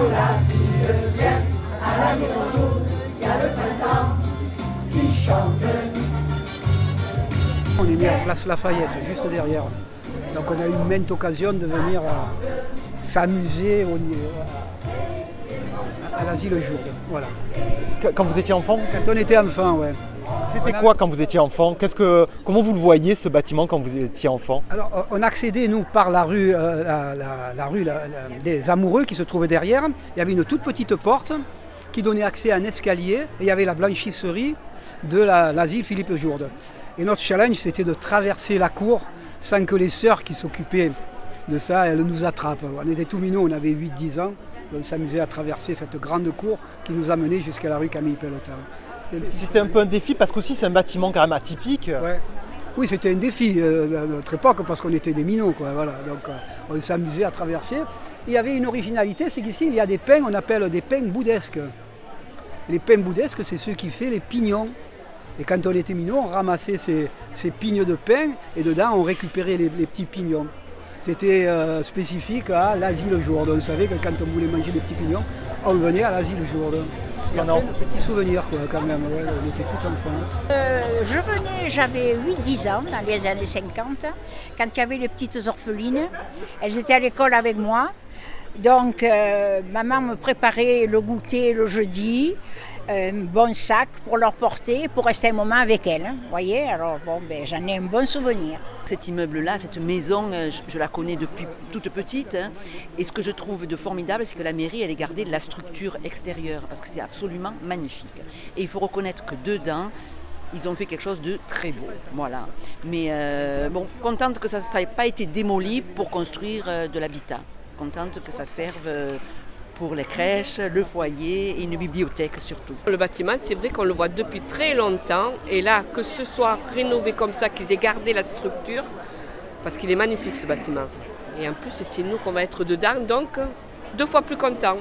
la ville vient, à la maison, il y a le printemps qui chante. On est né à Place Lafayette, juste derrière. Donc on a eu maintes occasions de venir s'amuser à l'asile Jourdes. Voilà. Quand vous étiez enfant, Quand on était enfant, ouais. c'était quoi quand vous étiez enfant? Comment vous le voyez ce bâtiment quand vous étiez enfant? Alors on accédait nous par la rue, des Amoureux qui se trouvait derrière. Il y avait une toute petite porte qui donnait accès à un escalier et il y avait la blanchisserie de l'asile Philippe Jourdes. Et notre challenge c'était de traverser la cour sans que les sœurs qui s'occupaient de ça, elles nous attrapent. On était tout minots, on avait 8-10 ans. On s'amusait à traverser cette grande cour qui nous a menés jusqu'à la rue Camille Pelletan. C'était un peu un défi parce qu'aussi c'est un bâtiment quand même atypique. Ouais. Oui, c'était un défi à notre époque parce qu'on était des minots, quoi. Voilà. Donc on s'amusait à traverser. Et il y avait une originalité, c'est qu'ici il y a des pins, on appelle des pins boudesques. Les pins boudesques, c'est ceux qui font les pignons. Et quand on était minots, on ramassait ces pignes de pin et dedans on récupérait les petits pignons. C'était spécifique à l'asile Jourdes. On savait que quand on voulait manger des petits pignons, on venait à l'asile Jourdes. Il y a un petit souvenir quoi, quand même, ouais, on était tout enfants. J'avais 8-10 ans dans les années 50, quand il y avait les petites orphelines. Elles étaient à l'école avec moi. Donc maman me préparait le goûter le jeudi, un bon sac pour leur porter, pour rester un moment avec elles. Voyez, alors j'en ai un bon souvenir. Cet immeuble-là, cette maison, je la connais depuis toute petite. Et ce que je trouve de formidable, c'est que la mairie, elle ait gardé la structure extérieure, parce que c'est absolument magnifique. Et il faut reconnaître que dedans, ils ont fait quelque chose de très beau. Voilà. Mais contente que ça n'ait pas été démoli pour construire de l'habitat. Contente que ça serve pour les crèches, le foyer et une bibliothèque surtout. Le bâtiment, c'est vrai qu'on le voit depuis très longtemps et là, que ce soit rénové comme ça, qu'ils aient gardé la structure, parce qu'il est magnifique ce bâtiment. Et en plus, c'est nous qu'on va être dedans, donc 2 fois plus contents.